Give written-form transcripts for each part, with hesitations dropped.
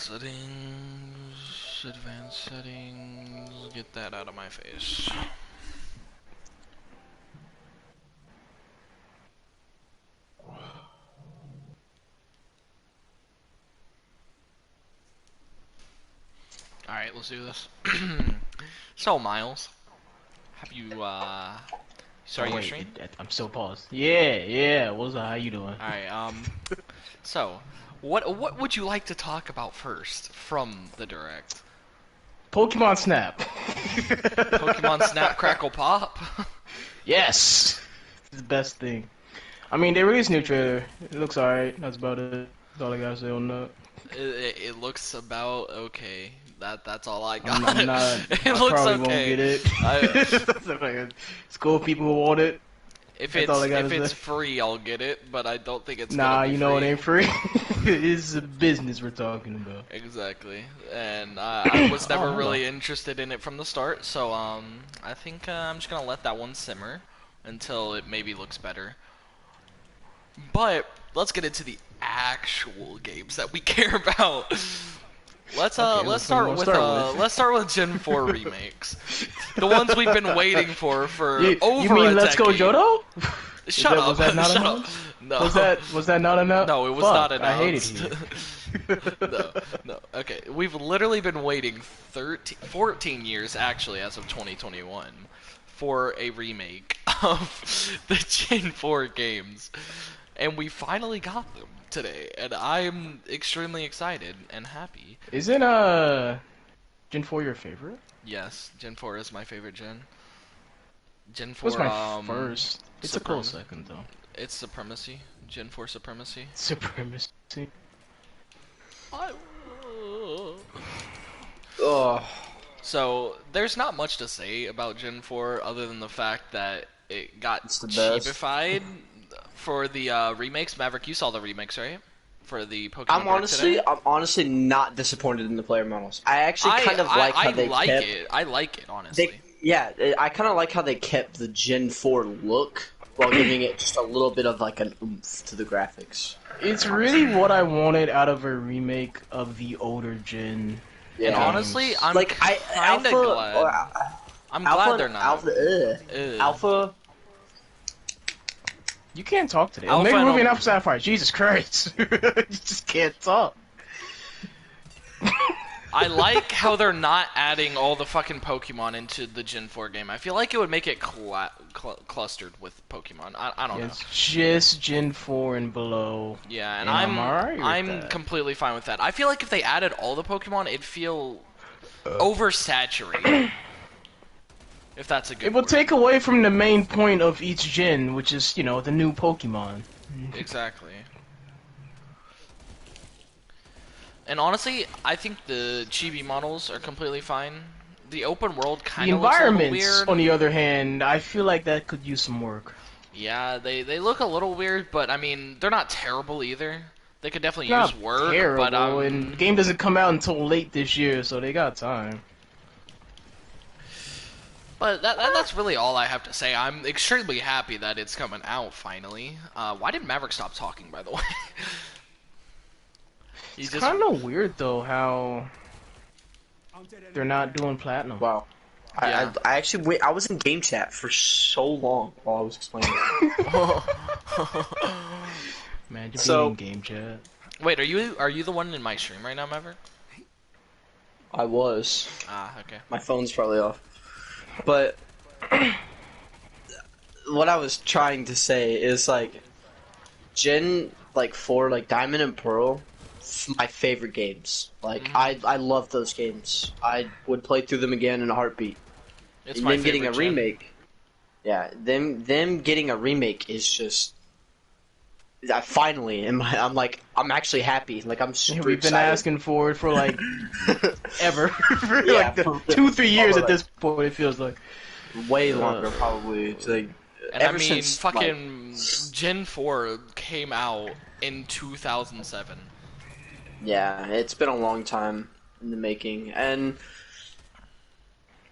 Settings, advanced settings, get that out of my face. Alright, let's do this. So, Miles, have you, started your stream? I'm still paused. Yeah, what's up? How you doing? Alright, so, what would you like to talk about first from the Direct? Pokemon Snap. Pokemon Snap, Crackle, Pop? Yes! It's the best thing. I mean, they released a new trailer. It looks alright. That's about it. That's all I gotta say on that. It looks about okay. That's all I got. I'm not, it I looks probably okay. won't get it. It's cool, people who want it. If it's free, I'll get it, but I don't think it's Nah, gonna be you know free. it ain't free. It's a business we're talking about. Exactly, and I was never really interested in it from the start, so I think I'm just gonna let that one simmer until it maybe looks better. But let's get into the actual games that we care about. Let's start with Gen 4 remakes, the ones we've been waiting for over you mean a Let's Go decade. Johto? Shut up! Was that not Shut announced? up! No. Was that not announced? No, it was Fuck, not announced. I hated it. No. Okay, we've literally been waiting 14 years, actually, as of 2021, for a remake of the Gen 4 games, and we finally got them today, and I'm extremely excited and happy. Isn't Gen 4 your favorite? Yes, Gen 4 is my favorite gen. Gen 4 was my first. It's a close second though. It's Supremacy. Gen 4 Supremacy. Supremacy. Oh. So there's not much to say about Gen 4 other than the fact that it got cheapified for the remakes. Maverick, you saw the remakes, right? For the Pokemon. I'm honestly not disappointed in the player models. I actually kind of like how they kept it. I like it, honestly. I kind of like how they kept the Gen 4 look while giving it just a little bit of like an oomph to the graphics. It's really what I wanted out of a remake of the older gen. Yeah. And honestly, I'm like kinda glad. I'm glad they're not. Alpha. You can't talk today. Omega Ruby and Alpha Sapphire. Jesus Christ. You just can't talk. I like how they're not adding all the fucking Pokemon into the Gen 4 game. I feel like it would make it clustered with Pokemon. I don't know. It's just Gen 4 and below. Yeah, and I'm completely fine with that. I feel like if they added all the Pokemon, it'd feel oversaturated. If that's a good It will take away from the main point of each gen, which is, you know, the new Pokemon. Exactly. And honestly, I think the chibi models are completely fine. The open world kind of looks a little weird. The environments, on the other hand, I feel like that could use some work. Yeah, they look a little weird, but I mean, they're not terrible either. They could definitely use work, terrible, but and the game doesn't come out until late this year, so they got time. But that's really all I have to say. I'm extremely happy that it's coming out finally. Why did Maverick stop talking, by the way? It's kind of weird though how they're not doing platinum. Wow. Yeah. I was in game chat for so long while I was explaining it. Man, you're in game chat. Wait, are you the one in my stream right now, Maverick? I was. Ah, okay. My phone's probably off. But what I was trying to say is like Gen 4, like Diamond and Pearl, my favorite games. Like I love those games. I would play through them again in a heartbeat. It's my favorite getting a remake. Yeah, them getting a remake is just. I finally I'm actually happy. Like I'm super We've been excited. asking for it for like ever. For Yeah, like 2-3 years at this point. It feels like way longer probably. It's like and ever I mean, since fucking Gen 4 came out in 2007. Yeah, it's been a long time in the making, and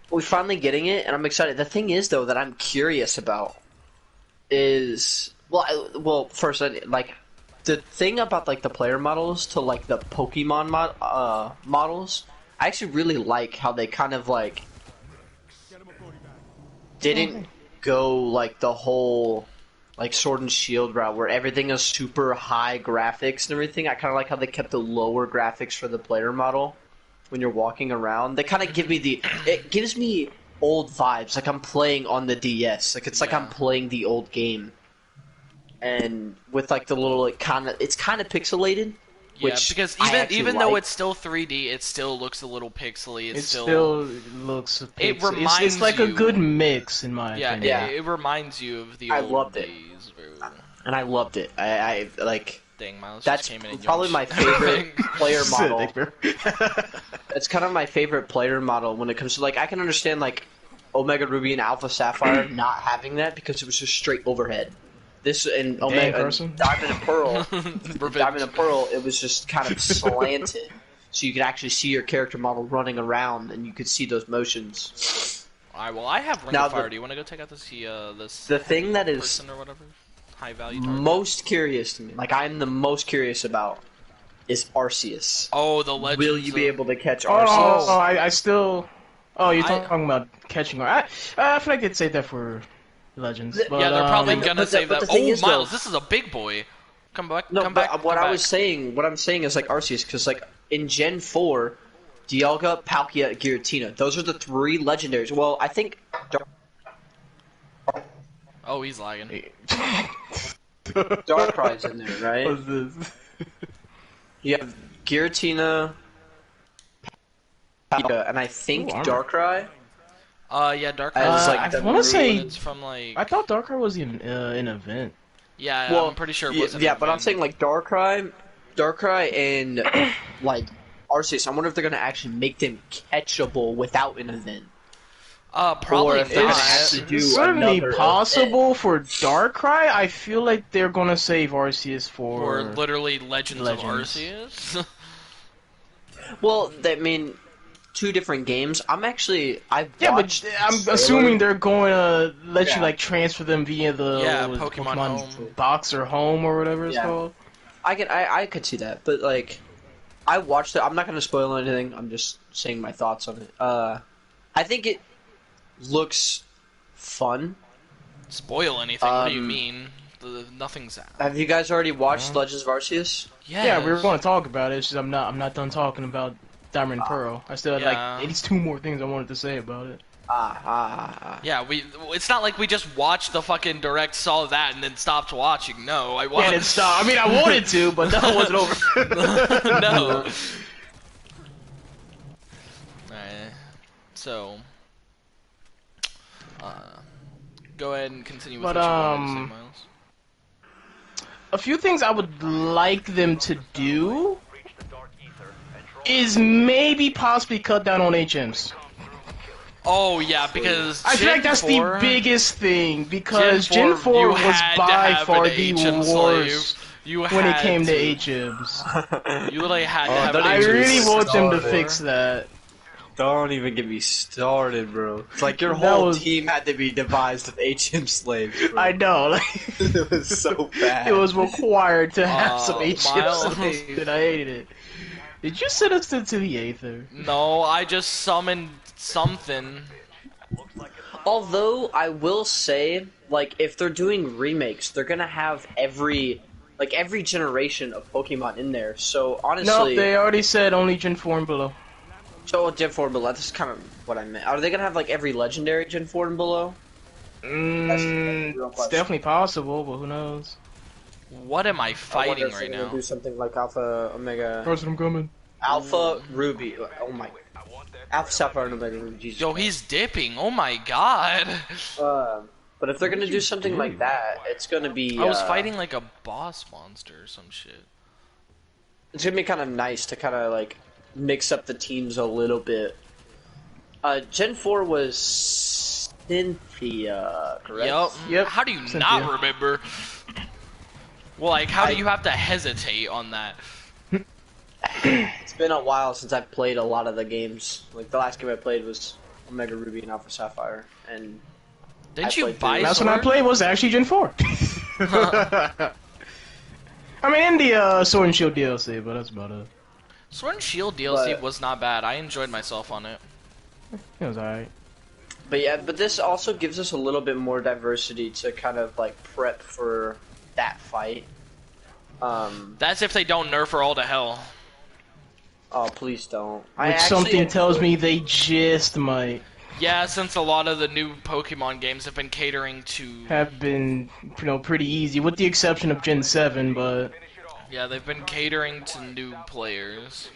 we're finally getting it, and I'm excited. The thing is, though, that I'm curious about is, well, first, like, the thing about like the player models to like the Pokemon models, I actually really like how they kind of like didn't go like the whole like Sword and Shield route where everything is super high graphics and everything. I kind of like how they kept the lower graphics for the player model when you're walking around. They kind of give me it gives me old vibes, like I'm playing on the DS. Like it's like I'm playing the old game. And with like the little like it's kind of pixelated. Yeah, Which because even though it's still 3D, it still looks a little pixely. It still looks. It reminds it's like you, a good mix in my opinion. Yeah. It reminds you of the I old loved it. days. Bro. And I loved it. I like. Dang, Miles That's just came in and probably my yoinked favorite everything. player model. Sick, It's kind of my favorite player model when it comes to like I can understand like Omega Ruby and Alpha Sapphire not having that because it was just straight overhead. This and Omega person. Diamond and Pearl, Diamond and Pearl, it was just kind of slanted, so you could actually see your character model running around and you could see those motions. Alright, well I have Ring of Fire. Do you want to go take out this The thing that is person or whatever? High value target? most curious to me, like I'm the most curious about, is Arceus. Oh, the legends. Will you be able to catch Arceus? I still. Oh, you're talking about catching. I feel like they'd say that for Legends. But, yeah, they're probably but gonna the- save but that. the thing Oh, is, Miles, though- this is a big boy. Come back. No, come but back. what come I was back. saying, what I'm saying is like Arceus, because like in Gen 4, Dialga, Palkia, Giratina, those are the 3 legendaries. Well, I think Oh, he's lagging. Darkrai's in there, right? What's this? You have Giratina, Palkia, and I think Ooh, armor. Darkrai. Yeah, Dark As, like, I the want to say. It's from like. I thought Darkrai was an event. Yeah, Well, I'm pretty sure it yeah, wasn't. yeah, but I'm saying like Darkrai and like Arceus. I wonder if they're gonna actually make them catchable without an event. Probably or if they're not. gonna have to do It's certainly another possible for Darkrai. I feel like they're gonna save Arceus Or for. literally Legends of Legends. Arceus. Well, I mean, 2 different games. I've Yeah, watched but I'm the assuming trailer. they're going to let Yeah. you like transfer them via the Yeah, what was it, Pokemon Home. box or home or whatever it's Yeah. called. I could see that, but like, I watched it. I'm not gonna spoil anything. I'm just saying my thoughts on it. I think it looks fun. Spoil anything? What do you Um, mean? Nothing's out. Have you guys already watched Legends of Arceus? Yeah, we were going to talk about it. It's just I'm not done talking about Diamond and Pearl. I still had Yeah. like at least 2 more things I wanted to say about it. Yeah, it's not like we just watched the fucking direct, saw that, and then stopped watching. No, I Yeah, watched. it stopped. I mean, I wanted to, but that wasn't over. No. Alright. So, go ahead and continue with But, what you wanted to say, Miles. A few things I would like them to do is maybe possibly cut down on HMs. Oh yeah, because I feel like Gen that's 4, the biggest thing because Gen Gen 4 you was had to by have far an the HM worst slave. You when it had came to to. HMs. You literally had to have don't an I even HM really slave. want them to started. fix that. Don't even get me started, bro. It's like your That whole was- team had to be devised of HM slaves. Bro. I know, like It was so bad. it was required to have some HM Miles. slaves, and I hated it. Did you send us to the Aether? No, I just summoned something. Although I will say, like, if they're doing remakes, they're gonna have every generation of Pokemon in there. So No, honestly, they already said only Gen 4 and below. so Gen 4 and below. That's kind of what I meant. Are they gonna have like every legendary Gen 4 and below? the real It's question. definitely possible, but who knows? What am I fighting right now? Do something like Alpha, Omega, Person, I'm coming. Alpha, Ruby. Oh my, Alpha Sapphire and Omega Ruby. Jesus. Yo, he's dipping. Oh my god. But if they're gonna do something like that, it's gonna be. I was fighting like a boss monster or some shit. It's gonna be kind of nice to kind of like mix up the teams a little bit. Gen 4 was Cynthia, correct? Yep. How do you Cynthia. not remember? Well, like, how do you have to hesitate on that? It's been a while since I've played a lot of the games. Like the last game I played was Omega Ruby and Alpha Sapphire, and Didn't I you played buy through- Last one I Sword? played was actually Gen 4. I mean, in the Sword and Shield DLC, but that's about it. Sword and Shield DLC But was not bad. I enjoyed myself on it. It was alright. but yeah, but this also gives us a little bit more diversity to kind of like prep for that fight. That's if they don't nerf her all to hell. Oh, please don't. Which something tells me they just might Yeah, since a lot of the new Pokemon games have been catering to... have been, pretty easy, with the exception of Gen 7, but... Yeah, they've been catering to new players.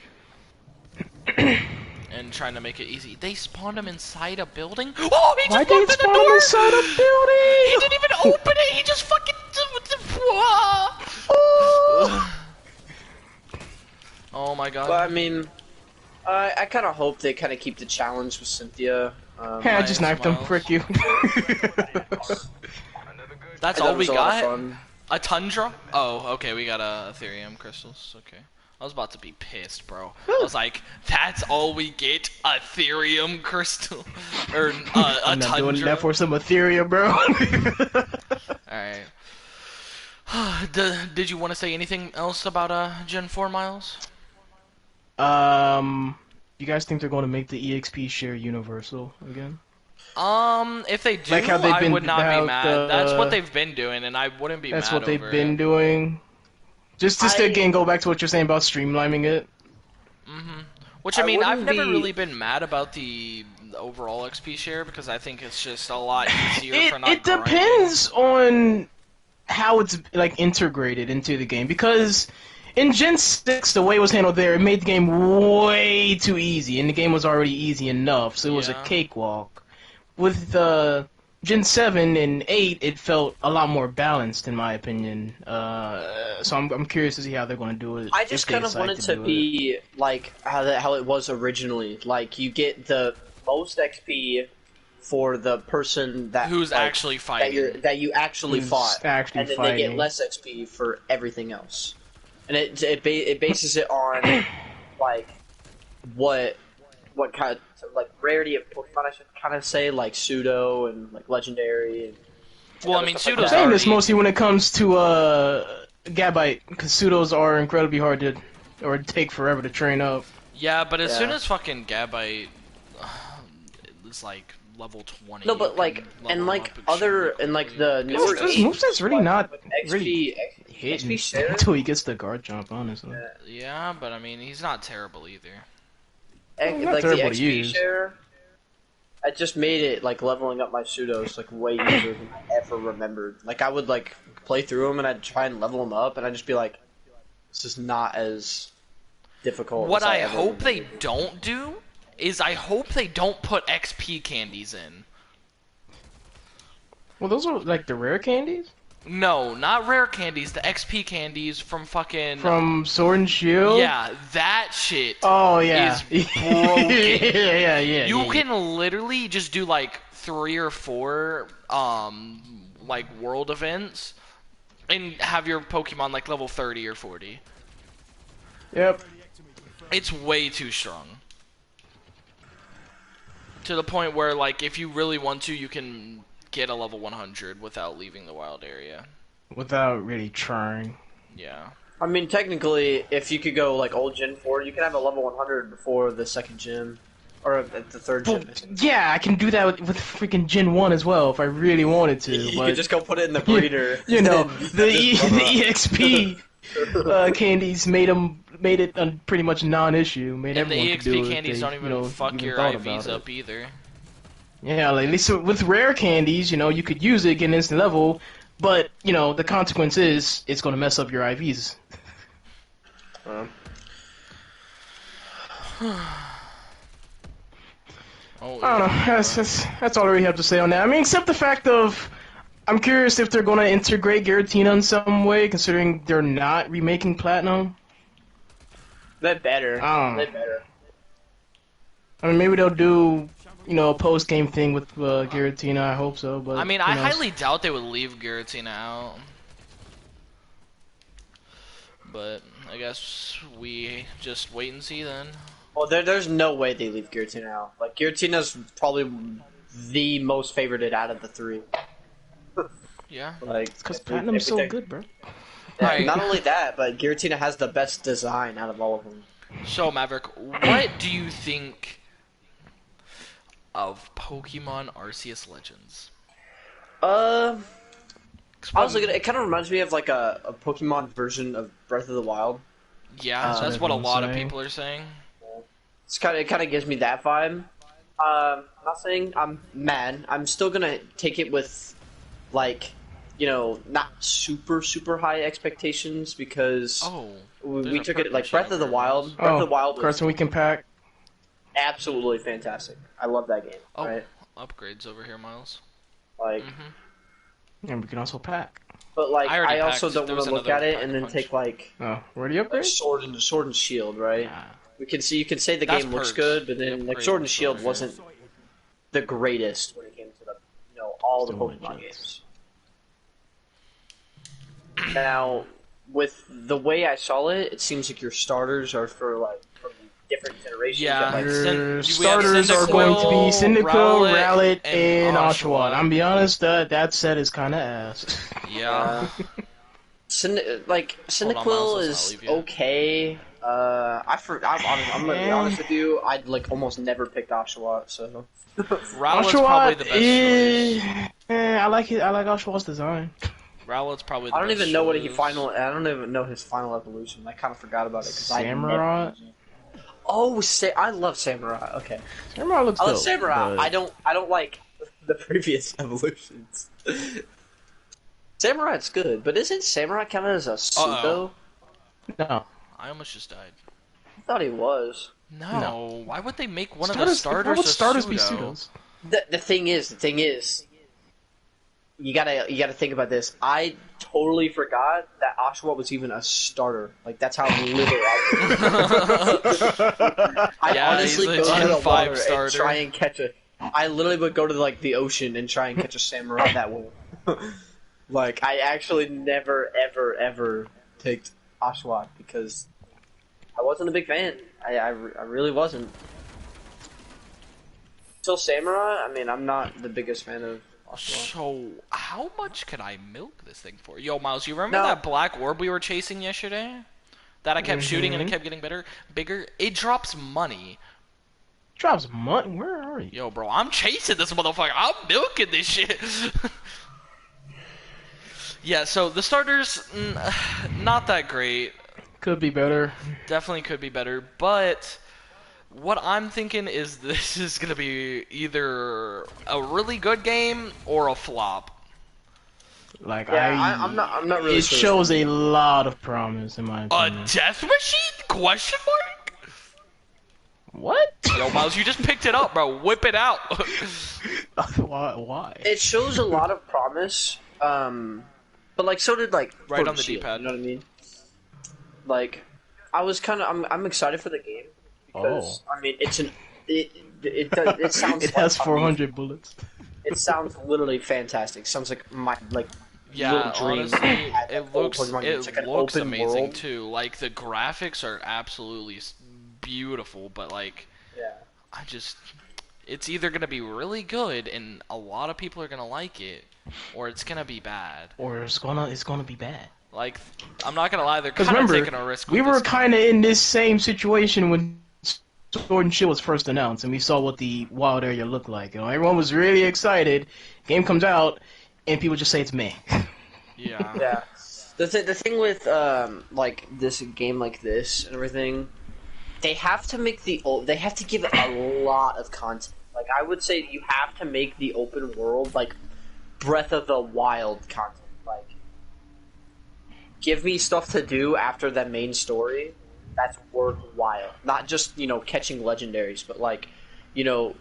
And trying to make it easy. They spawned him inside a building? Oh, he Why'd just they walked in the spawn him door! inside a building? He didn't even open it! He just fucking... Oh my god. But I mean, I kind of hope they kind of keep the challenge with Cynthia. Hey, I just knifed him. Miles. Frick you. That's I thought all it we was a lot of got? fun. A Tundra? Oh, okay, we got Ethereum crystals. Okay. I was about to be pissed, bro. I was like, that's all we get? Ethereum crystal? Or a I'm not Tundra? doing that for some Ethereum, bro. Alright. Did you want to say anything else about Gen 4, Miles? You guys think they're going to make the EXP share universal again? If they do, Like how they've I been would not be about, mad. That's what they've been doing, and I wouldn't be That's mad what they've over been it. doing. Just again go back to what you're saying about streamlining it. Which, I mean, I've wouldn't never be- really been mad about the overall XP share, because I think it's just a lot easier for not It grinding. depends on how it's like integrated into the game, because in Gen 6 the way it was handled there, it made the game way too easy, and the game was already easy enough, so it was a Yeah. cakewalk. With Gen 7 and 8, it felt a lot more balanced in my opinion. So I'm curious to see how they're going to do it. I if just they kind of decide wanted to do it. be like how it was originally. Like you get the most XP for the person that Who's like, actually fighting. that you actually Who's fought, actually and then they get fighting. less XP for everything else. And it bases it on like what kind of like rarity of Pokemon I should kind of say, like pseudo and like legendary. And Well, I mean, stuff like I'm Pseudo's that. saying this already... mostly when it comes to Gabite, because pseudos are incredibly hard to, or take forever to train up. Yeah, but as Yeah. soon as fucking Gabite is like level 20... No, you but can like level and him like up other extremely and like quickly. the newer His games, moveset's really like, not with really XP hitting share. until he gets the guard jump, honestly. Yeah, but I mean, he's not terrible either. not Like the terrible to XP use. share, I just made it like leveling up my pseudos like way easier than I ever remembered. Like I would like play through them and I'd try and level them up and I'd just be like, this is not as difficult. What as I ever hope they remembered. don't do is I hope they don't put XP candies in. Well, those are like the rare candies No, not rare candies, the XP candies from fucking... from Sword and Shield. Yeah, that shit. Oh yeah. Is broken. yeah. You yeah. can literally just do like 3 or 4 like world events and have your Pokemon like level 30 or 40. Yep. It's way too strong. To the point where like if you really want to, you can get a level 100 without leaving the wild area. Without really trying. Yeah. I mean, technically, if you could go like old Gen 4, you can have a level 100 before the second gym, or at the third Well, gym. yeah, I can do that with freaking Gen 1 as well if I really wanted to. You but could just go put it in the breeder. you know, and the just level up. EXP candies made it pretty much non-issue. Made And the everyone could do EXP it if candies they, don't even fuck even your thought IVs about up either. it. Yeah, like at least with rare candies, you could use it, get an instant level, but the consequence is it's going to mess up your IVs. Oh, I don't know. That's all I really have to say on that. I mean, except the fact of, I'm curious if they're going to integrate Giratina in some way, considering they're not remaking Platinum. They better. I don't know. They better. I mean, maybe they'll do, a post-game thing with Giratina. I hope so, but I mean, who I knows? highly doubt they would leave Giratina out. But I guess we just wait and see then. Well, there's no way they leave Giratina out. Like, Giratina's probably the most favorited out of the three. Yeah. Like, Because if Platinum's so everything- good, bro. Yeah, Alright, not only that, but Giratina has the best design out of all of them. so Maverick, what do you think of Pokemon Arceus Legends? Uh, 'Cause I was looking. It kind of reminds me of like a Pokemon version of Breath of the Wild. yeah, That's what that's what a everyone's lot of saying. people are saying. It kind of gives me that vibe. Not saying I'm mad. I'm still gonna take it with, like, not super high expectations because Oh, there's we a took it like Persian Breath of the over here, Miles. Wild. Breath of the Oh, Wild was Carson, we can pack. absolutely fantastic. I love that game. Oh, Right? upgrades over here, Miles. Like, And we can also pack. but like I already I also packed. don't There want was to look another at it pack and a then punch. take like Oh, where do you upgrade? Sword and Shield, right? Nah. You can say the That's game looks perks. good, but The then like upgrade Sword and looks Shield over wasn't the greatest when it came to all the Still Pokemon legit. games. Now, with the way I saw it, it seems like your starters are for like from different generations. Yeah, Like, Your we have starters are going to be Cyndaquil, Cyndaquil, Rowlet, Rowlet, and and Oshawott. Oshawott. I'm be honest, that set is kind of ass. Yeah. Cyndaquil Miles, let's not is leave yet. okay. I'm gonna be honest with you. I'd like almost never picked Oshawott, so Rowlet's probably the best choice. I like it. I like Oshawott's design. Rowlet's probably the I don't best even know what he choice. I don't even know his final evolution. I kind of forgot about it because I never Samurai. used it. Oh, I love Samurai. Okay, Samurai looks I love dope. Samurai. but- I don't like the previous evolutions. Samurai's good, but isn't Samurai counted as a suit Uh-oh. though? No. I almost just died. I thought he was. No, why would they make one of the starters Why would a starters pseudo? be pseudos? The thing is, you gotta think about this. I totally forgot that Oshawott was even a starter. Like that's how little I Yeah, honestly he's a go to Gen the 5 water starter. and try and catch a. I literally would go to like the ocean and try and catch a samurai that way. Like I actually never ever picked Oshawott because I wasn't a big fan. I really wasn't. Till Samurai, I mean, I'm not the biggest fan of Oshawott. So, how much could I milk this thing for? Yo, Miles, you remember No. that black orb we were chasing yesterday? That I kept shooting and it kept getting bigger? It drops money. Drops money. Where are you? Yo, bro, I'm chasing this motherfucker. I'm milking this shit. Yeah, so the starters, not that great. Could be better. Definitely could be better, but what I'm thinking is this is gonna be either a really good game or a flop. Like Yeah, I'm not really. It sure. shows a lot of promise in my A opinion. death machine? Question mark? What? Yo, Miles, you just picked it up, bro. Whip it out. Why? It shows a lot of promise, but like so did like Right Sword on and the Shield, D-pad. You know what I mean? Like, I was kind of I'm excited for the game because I mean it sounds It has like 400 bullets. It sounds literally fantastic. Sounds like my Yeah, little dream. honestly, had it that whole looks Pokemon game. It's like an looks open amazing world. too. Like the graphics are absolutely beautiful, but like Yeah. it's either gonna be really good and a lot of people are gonna like it, or it's gonna be bad. Or it's gonna be bad. Like, I'm not gonna lie, they're Because kind of remember, taking a risk. we with were this game. kind of in this same situation when Sword and Shield was first announced, and we saw what the wild area looked like. You know, everyone was really excited. Game comes out, and people just say it's meh. Yeah. Yeah. The thing with like this game like this and everything, they have to make they have to give it a lot of content. Like I would say you have to make the open world like Breath of the Wild content. Like give me stuff to do after the main story that's worthwhile. Not just, catching legendaries, but like,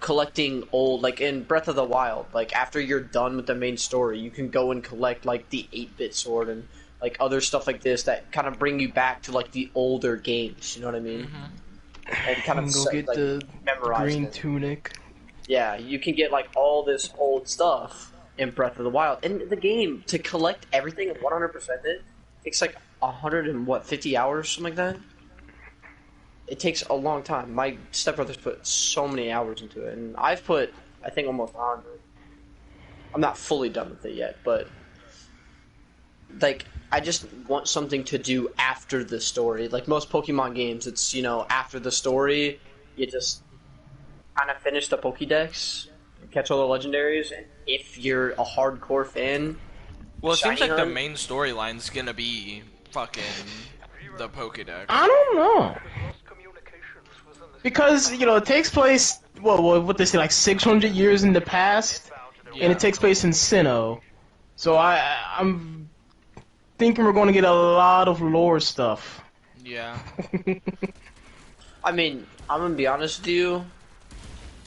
collecting old, like in Breath of the Wild, like after you're done with the main story, you can go and collect like the 8-bit sword and like other stuff like this that kind of bring you back to like the older games, you know what I mean? Mm-hmm. And kind of Go get like, the memorize green it. tunic. Yeah, you can get like all this old stuff in Breath of the Wild. And the game, to collect everything and 100% it, takes like 50 hours, something like that. It takes a long time. My stepbrother's put so many hours into it, and I've put, I think, almost 100. I'm not fully done with it yet, but like I just want something to do after the story. Like most Pokemon games, it's after the story, you just kind of finish the Pokédex, catch all the legendaries, and if you're a hardcore fan, Well, it seems Shiny like the Hunt. main storyline's gonna be fucking the Pokédex. I don't know. Because, it takes place, what they say, like 600 years in the past, Yeah. and it takes place in Sinnoh. So I'm thinking we're going to get a lot of lore stuff. Yeah. I mean, I'm gonna be honest with you.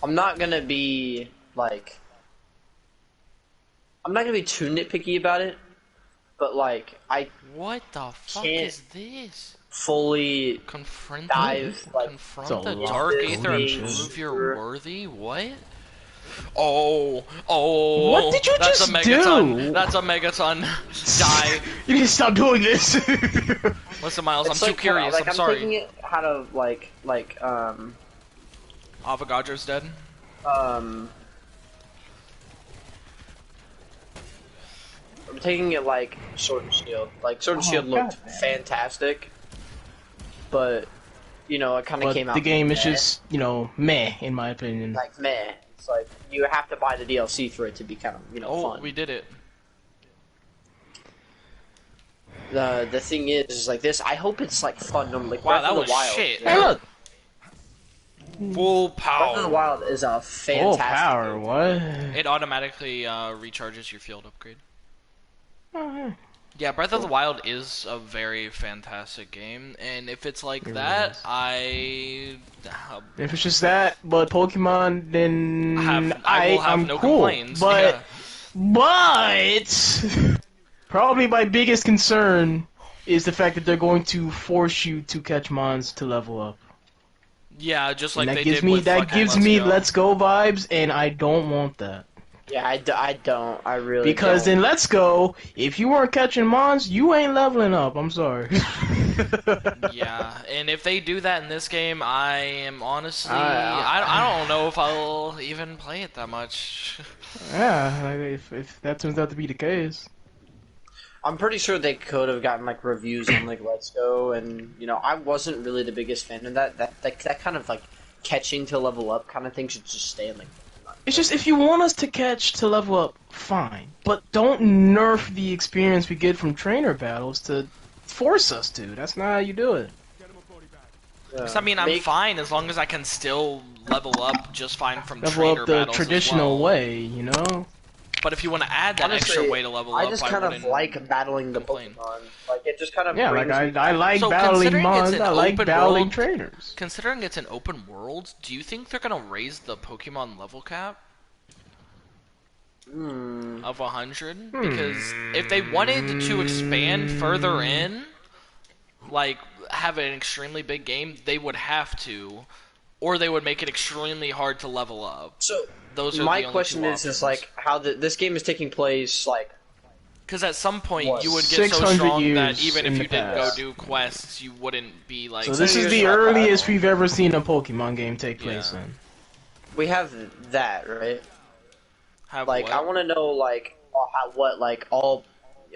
I'm not gonna be too nitpicky about it, but I What the fuck Can't- is this? fully Confront dive It's confront a the lot Dark of Aether and bullshit. prove you're worthy? What? Oh. What did you That's just a Megaton. do? That's a Megaton. Die. You need to stop doing this. Listen, Miles, It's I'm too curious. I'm I'm sorry. taking it how to Avogadro's dead? I'm taking it like Sword and Shield. Like Sword and Oh, Shield looked God. fantastic, but it kind of But came out. the game is meh. just, meh, in my opinion. like meh. It's like you have to buy the DLC for it to be kind of Oh, fun. we did it. The thing is like this. I hope it's like fun. Like Wow, Breath that of the was Wild. shit. Hey, look! Full Breath of the power. Wild is a Full fantastic. power, game. what? It automatically recharges your field upgrade. Oh, yeah. Yeah, Breath of the Wild is a very fantastic game, and if it's like It that, really I If it's just that, but Pokemon, then I will have I'm no cool. complaints. But, Yeah. but, probably my biggest concern is the fact that they're going to force you to catch mons to level up. Yeah, just like And they that gives did me with fucking Let's Go vibes, and I don't want that. Yeah, I don't. I really Because don't. in Let's Go, if you weren't catching mons, you ain't leveling up. I'm sorry. Yeah, and if they do that in this game, I am honestly I- I don't know if I'll even play it that much. Yeah, like, if that turns out to be the case. I'm pretty sure they could have gotten like reviews on like Let's Go, and I wasn't really the biggest fan of that. That kind of like catching to level up kind of thing should just stay in like. It's just, if you want us to catch to level up, fine. But don't nerf the experience we get from trainer battles to force us to. That's not how you do it. 'Cause, I mean, I'm Make- fine as long as I can still level up just fine from Level trainer up the battles traditional as well. way, you know? But if you want to add that Honestly, extra way to level I up, just I kind of wouldn't like battling the complain. Pokemon. Like it just kind of Yeah, like brings me I like So battling considering it's mons, an I like open battling world- trainers. Considering it's an open world, do you think they're gonna raise the Pokemon level cap of 100? Because if they wanted to expand further in, like have an extremely big game, they would have to, or they would make it extremely hard to level up. So Those are my the only question two is options. like how this game is taking place like Because at some point What, you would get so 600 strong that years even in if the you didn't go past. do quests, you wouldn't be like. So this is years the in the earliest past. we've ever seen a Pokemon game take place Yeah. in. we have that right. Have Like what? I want to know like how what like all.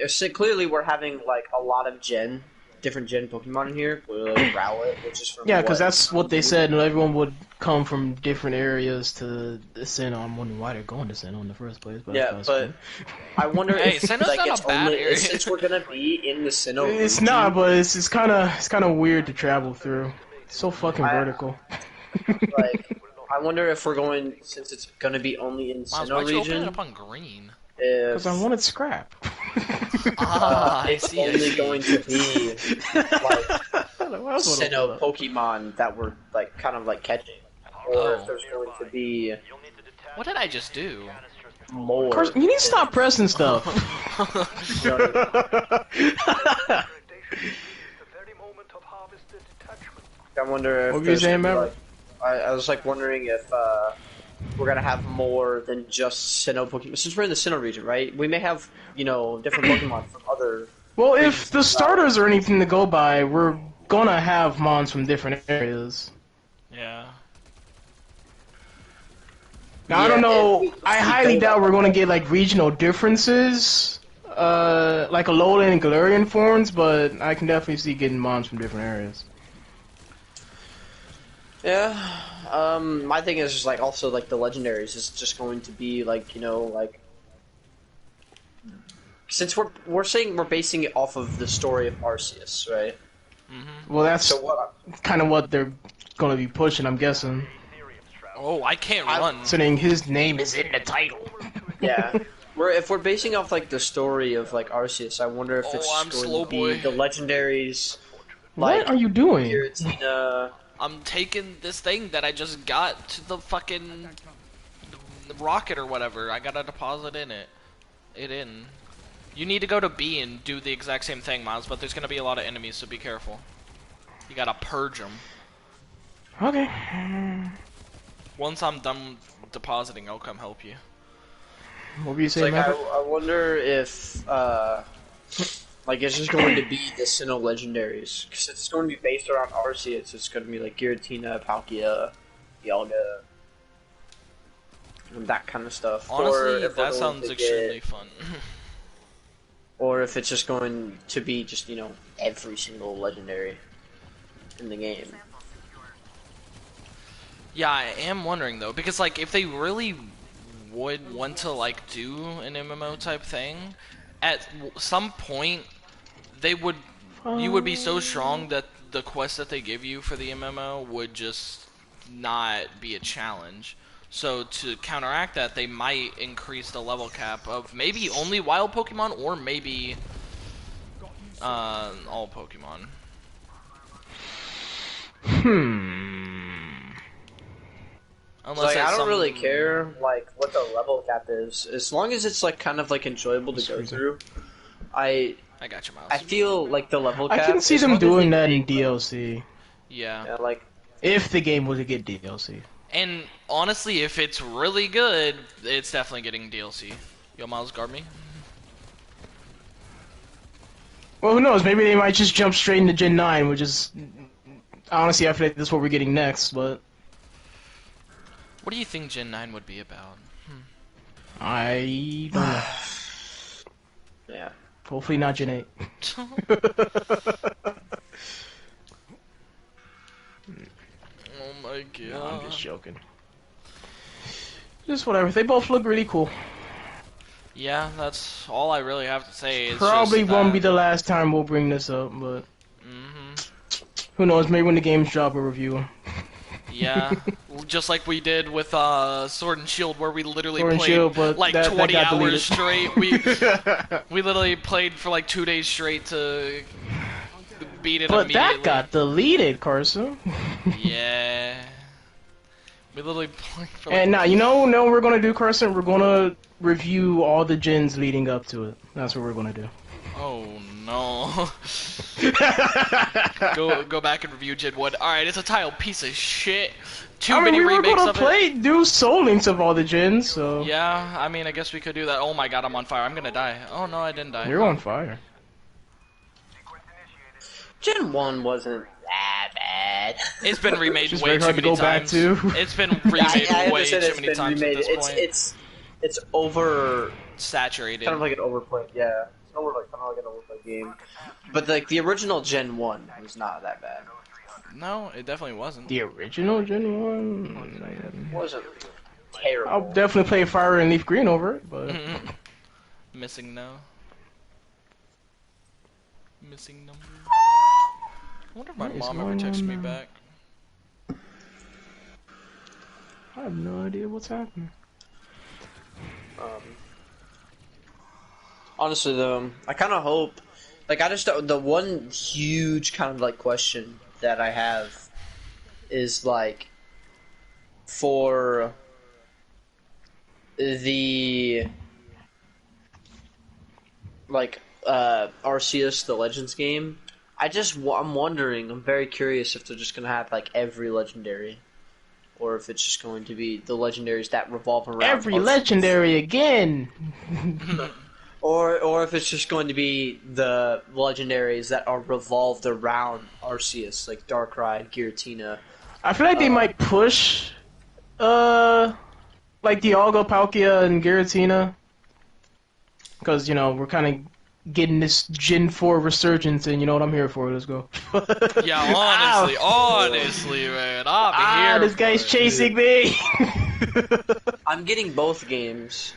So clearly we're having like a lot of different gen Pokemon in here. Clearly like, Rowlet, which is from Yeah, because what? that's what they said, and everyone would come from different areas to the Sinnoh. I'm wondering why they're going to Sinnoh in the first place. But Yeah, that's but I wonder Hey, if Sinnoh's like not a it's bad only area. since we're gonna be in the Sinnoh. it's region, not, but it's kind of weird to travel through. It's so fucking I- vertical. Like I wonder if we're going since it's gonna be only in Miles, Sinnoh why'd you open it region. up on green? Because If I wanted scrap. Ah, I it's see. I only see. going to be like Sinnoh Sinnoh Pokemon that we're like kind of like catching, or Oh. if there's going to be What did I just do? more. Carson, you need to stop pressing stuff. I wonder if What were you there's saying, gonna be, Maverick? I was like wondering if we're gonna have more than just Sinnoh Pokemon. Since we're in the Sinnoh region, right? We may have different Pokemon from other. Well, if the starters are anything to go by, we're gonna have mons from different areas. Yeah. Now, I Yeah, don't know. if we I highly go doubt that we're going to way. get like regional differences like Alolan and Galarian forms, but I can definitely see getting mons from different areas. Yeah. My thing is just like also like the legendaries is just going to be like, you know, like since we're saying we're basing it off of the story of Arceus, right? Well, So that's what kind of what they're gonna be pushing, I'm guessing. Oh, I can't run. Considering his name is in the title. yeah. If we're basing off like the story of like Arceus, I wonder if it's Oh, I'm going slow to be boy. the legendaries What like are you doing? Giratina. I'm taking this thing that I just got to the fucking rocket or whatever. I gotta deposit it in. You need to go to B and do the exact same thing, Miles, but there's gonna be a lot of enemies, so be careful. You gotta purge them. Okay. Once I'm done depositing, I'll come help you. What were you It's saying, like Maverick? I wonder if like it's just going to be the Sinnoh legendaries because it's going to be based around Arceus. It's going to be like Giratina, Palkia, Dialga, and that kind of stuff. Or Honestly, if we're that going sounds to extremely get, fun. or if it's just going to be just you know every single legendary in the game. Yeah, I am wondering though, because like if they really would want to like do an MMO type thing, at some point they would you would be so strong that the quest that they give you for the MMO would just not be a challenge. So to counteract that, they might increase the level cap of maybe only wild Pokemon or maybe all Pokemon. Unless Like I it's don't some really care like what the level cap is, as long as it's like kind of like enjoyable to go through. I I got you, Miles. I feel like the level I cap. can see as them long as doing they that in make, like, DLC. Yeah. yeah, like If the game were to get DLC. And honestly, if it's really good, it's definitely getting DLC. Yo, Miles, guard me. Well, who knows? Maybe they might just jump straight into Gen 9, which is... Honestly, I feel like this is what we're getting next, but... What do you think Gen 9 would be about? I don't know. yeah. Hopefully not Gen 8. Oh my god. No, I'm just joking. Just whatever. They both look really cool. Yeah, that's all I really have to say. Is Probably just won't that. be the last time we'll bring this up, but... Mhm. Who knows? Maybe when the game's drop, we'll review them. Yeah, just like we did with Sword and Shield, where we literally Sword and played Shield, but like that 20 got hours deleted. straight. We literally played for like 2 days straight to beat it But immediately. that got deleted, Carson. Yeah. We literally played for like... And now, you know what we're gonna do, Carson? We're gonna review all the gens leading up to it. That's what we're gonna do. Oh no. Go back and review Gen 1. Alright, it's a tile piece of shit. Too I mean, many we were remakes gonna of it. do soul links of all the gens, so... Yeah, I mean, I guess we could do that. Oh my god, I'm on fire. I'm gonna die. Oh no, I didn't die. You're on fire. Gen 1 wasn't that bad. It's been remade Just way very too hard to many go back times. to. It's been remade I way understand too it's many been times remade. at this point. It's over, Saturated. kind of like an overplayed. Yeah, it's over like kind of like an overplayed game. But like the original Gen 1 was not that bad. No, it definitely wasn't. The original Gen 1? It wasn't terrible. I'll definitely play Fire and Leaf Green over it, but... Missing no. Missing number. I wonder if my What is mom ever going texts on me now? back. I have no idea what's happening. Honestly though, I kind of hope, like I just the one huge kind of like question that I have is like for the like Arceus the Legends game. I'm wondering, I'm very curious if they're just gonna have like every legendary, or if it's just going to be the legendaries that revolve around Every Arceus. legendary again! Or if it's just going to be the legendaries that are revolved around Arceus, like Darkrai, Giratina. I feel like they might push, like Dialga, Palkia, and Giratina. because we're kind of getting this Gen 4 resurgence, and you know what, I'm here for it. Let's go. Yeah, Ow. honestly, man, I'm here This for guy's it. chasing me. I'm getting both games.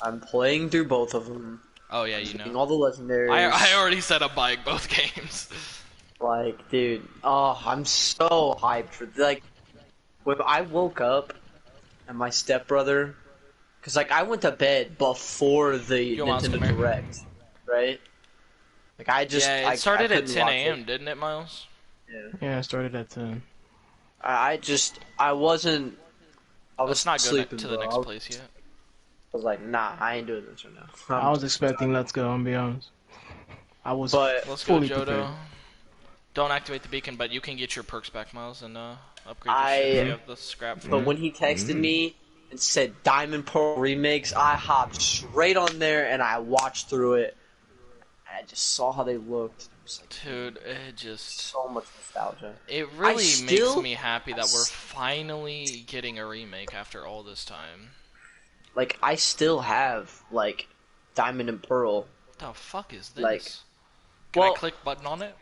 I'm playing through both of them. Oh yeah, I'm you know. getting all the I legendaries. already said I'm buying both games. Like, dude, oh, I'm so hyped for like when I woke up and my stepbrother, because like I went to bed before the Yo, Miles, come Nintendo here. Direct, right? Like I just Yeah, it I started at couldn't 10 watch it. a.m., didn't it, Miles? Yeah. Yeah, I started at 10. I wasn't. I was Let's not go sleeping, to the bro. next place yet. I was like, nah, I ain't doing this right now. I was expecting Let's Go, I'll be honest. I was But Let's go, fully Jodo. prepared. Don't activate the beacon, but you can get your perks back, Miles, and upgrade your shit if you I. have the scrap for But it. when he texted me and said Diamond Pearl remakes, I hopped straight on there and I watched through it. And I just saw how they looked. I was like, Dude, it just... so much nostalgia. It really makes still- me happy that we're finally getting a remake after all this time. Like, I still have, like, Diamond and Pearl. What the fuck is this? Like, Can I well, click button on it?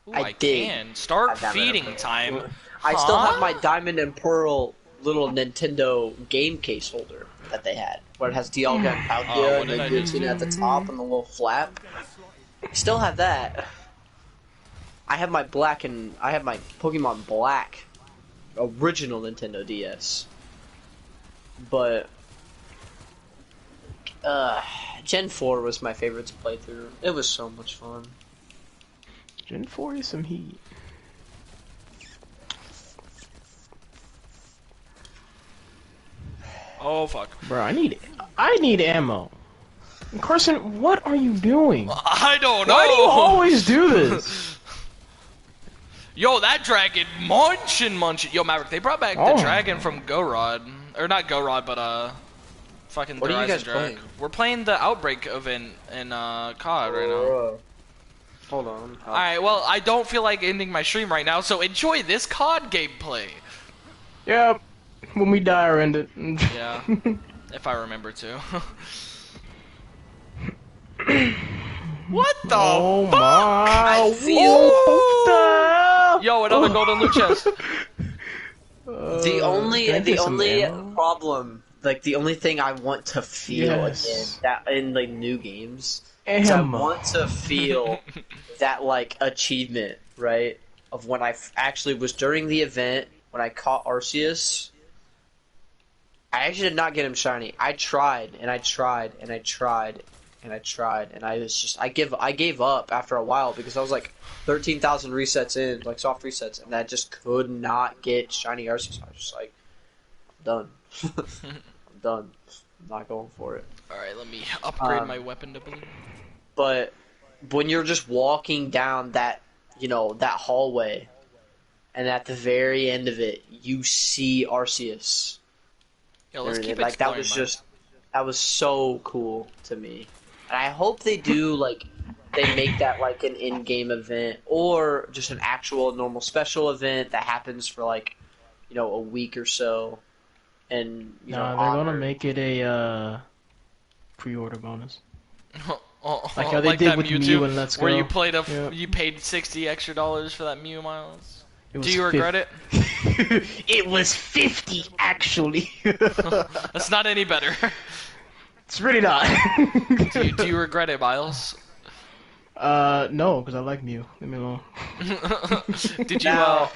Ooh, I did. can. Start have Diamond and feeding Pearl. time. I still have Huh? my Diamond and Pearl little Nintendo game case holder that they had, where it has Dialga and Oh, Palkia what and did the I just guillotine do? at the top and the little flap. Still have that. I have my Pokemon Black original Nintendo DS. But Gen 4 was my favorite to play through. It was so much fun. Gen 4 is some heat. Oh, fuck. Bro, I need ammo. Carson, what are you doing? I don't know. Why do you always do this? Yo, that dragon munchin'. Yo, Maverick, they brought back Oh. the dragon from Gorod. Or not Gorod, but fucking What are you Horizon guys Drag. playing? We're playing the Outbreak event in COD right now. Hold on. Alright, well, I don't feel like ending my stream right now, so enjoy this COD gameplay. Yep. When we die or end it. Yeah, if I remember to. What the Oh fuck? my! I feel- What the? Yo, another golden loot chest. The only can I get some ammo? problem, like the only thing I want to feel Yes. again that in like new games is I Ammo. want to feel that like achievement, right? Of when I actually was during the event when I caught Arceus. I actually did not get him shiny. I tried and I tried and I tried and I tried and I was just I gave up after a while because I was like 13,000 resets in, like soft resets, and I just could not get shiny Arceus. I was just like, I'm done. I'm done. I'm not going for it. Alright, let me upgrade my weapon to blue. But when you're just walking down that, that hallway, and at the very end of it, you see Arceus. Yo, let's keep Like that exploring, was man. just, that was so cool to me. And I hope they do like they make that like an in-game event or just an actual normal special event that happens for like a week or so. And No, they're gonna make it a pre-order bonus. Like how they did that with Mewtwo, Mew and Let's Go. where you played Yeah. you paid $60 extra for that Mew, Miles. It was Do you regret it? It was 50 actually. That's not any better. It's really not. Do you regret it, Miles? No, because I like Mew. Leave me alone. Did you now.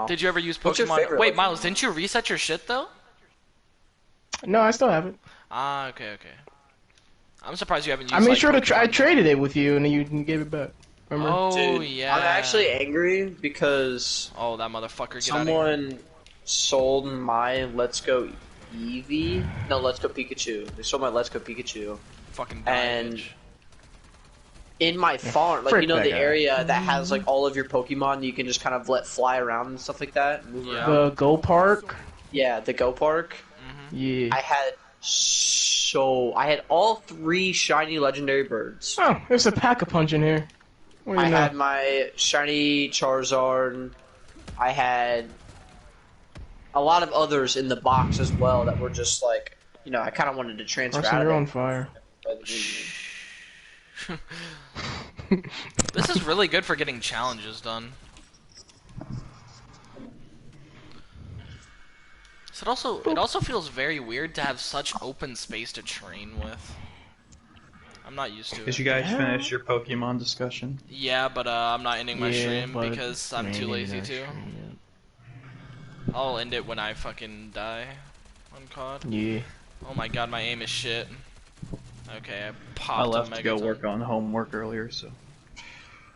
did you ever use What's your Pokemon? favorite Wait, Pokemon? Miles, didn't you reset your shit though? No, I still have it. Ah, okay. I'm surprised you haven't used. I made like, sure to I Pokemon. traded it with you, and then you gave it back. Remember? Oh Dude, yeah. I'm actually angry because Oh, that motherfucker! Get out of here. someone sold my Let's Go Eevee. No, Let's Go Pikachu. They sold my Let's Go Pikachu. Fucking and- bitch. In my farm, like frick the that guy. area that has like all of your Pokemon, you can just kind of let fly around and stuff like that, move Yeah. around. The Go Park. Yeah, the Go Park. Yeah. I had all 3 shiny legendary birds. Oh, there's a Pack-a-Punch in here. What do I you know? had my shiny Charizard. I had a lot of others in the box as well that were just like, I kind of wanted to transfer Carson, out of you're it. on fire. by the new game. This is really good for getting challenges done. So it also feels very weird to have such open space to train with. I'm not used to Did it. you guys Yeah. finish your Pokemon discussion? Yeah, but I'm not ending my Yeah, stream but because I'm too man, maybe lazy not to. stream I'll end it when I fucking die on COD. yet. Yeah. Oh my god, my aim is shit. Okay, I I popped a left to go megaton. work on homework earlier, so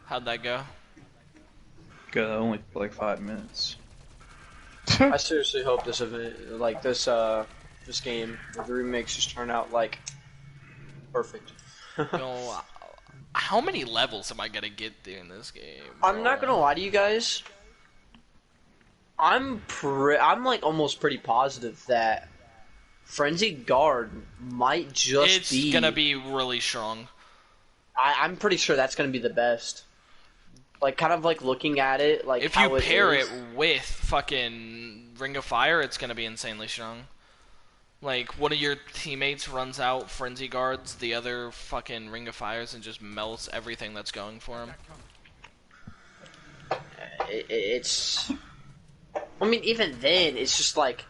How'd that go? got only like 5 minutes. I seriously hope this event, like this game, the remakes just turn out like perfect. Yo, how many levels am I gonna get through in this game? I'm not bro? gonna lie to you guys. I'm like almost pretty positive that Frenzied Guard might just It's be. gonna be really strong. I'm pretty sure that's gonna be the best. Like, kind of like looking at it, like If you how pair is. it with fucking Ring of Fire, it's gonna be insanely strong. Like, one of your teammates runs out Frenzy Guards, the other fucking Ring of Fires, and just melts everything that's going for him. It's. I mean, even then, it's just like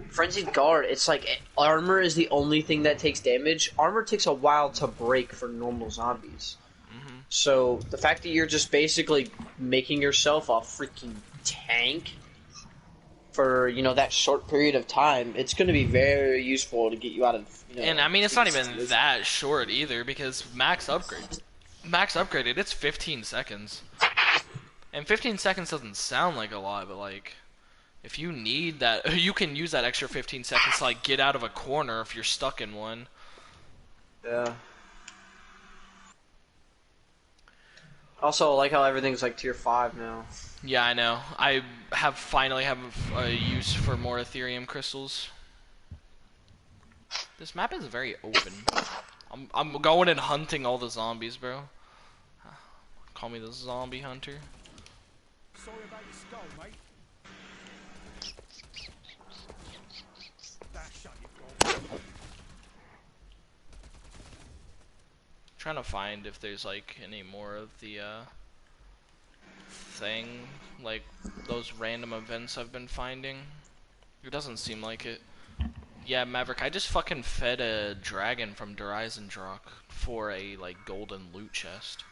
Frenzied Guard. It's like armor is the only thing that takes damage. Armor takes a while to break for normal zombies. Mm-hmm. So the fact that you're just basically making yourself a freaking tank for that short period of time, it's going to be very useful to get you out of. And I mean, it's not even that short either, because max upgraded, it's 15 seconds. And 15 seconds doesn't sound like a lot, but like, if you need that, you can use that extra 15 seconds to like get out of a corner if you're stuck in one. Yeah. Also, I like how everything's like tier 5 now. Yeah, I know. I finally have a use for more Ethereum crystals. This map is very open. I'm going and hunting all the zombies, bro. Call me the zombie hunter. Sorry about your skull, mate. That shut you, gob. Trying to find if there's like any more of the thing, like those random events I've been finding. It doesn't seem like it. Yeah, Maverick, I just fucking fed a dragon from Dryzendrock for a like golden loot chest.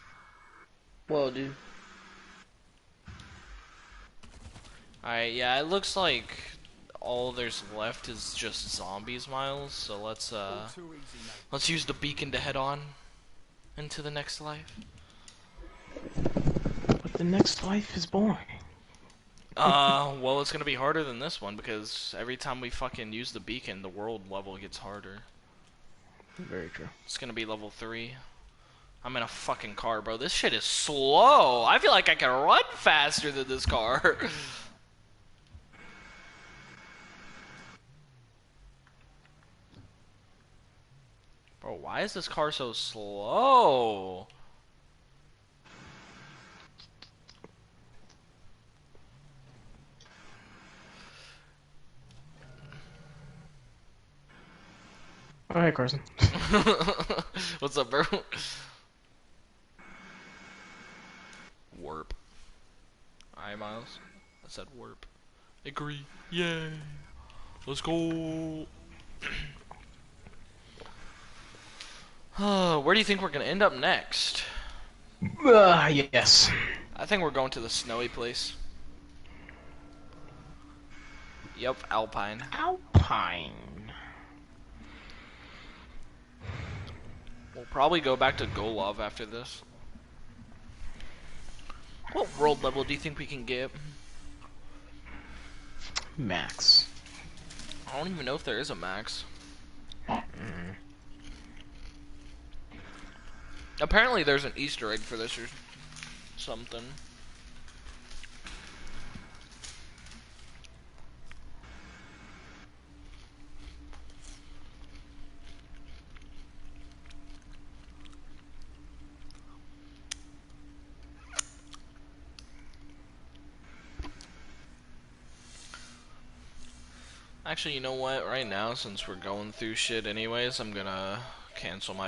Whoa, dude. Alright, yeah, it looks like all there's left is just zombies, Miles, so let's All too easy, mate. let's use the beacon to head on into the next life. But the next life is boring. Well, it's gonna be harder than this one because every time we fucking use the beacon, the world level gets harder. Very true. It's gonna be level 3. I'm in a fucking car, bro. This shit is slow. I feel like I can run faster than this car. Bro, why is this car so slow? All right, Carson. What's up, bro? Warp. Alright, Miles. I said warp. Agree. Yay. Let's go. Where do you think we're gonna end up next? Yes. I think we're going to the snowy place. Yep, Alpine. Alpine. We'll probably go back to Golov after this. What world level do you think we can get? Max. I don't even know if there is a max. Apparently there's an Easter egg for this or something. Actually, you know what? Right now, since we're going through shit anyways, I'm gonna cancel my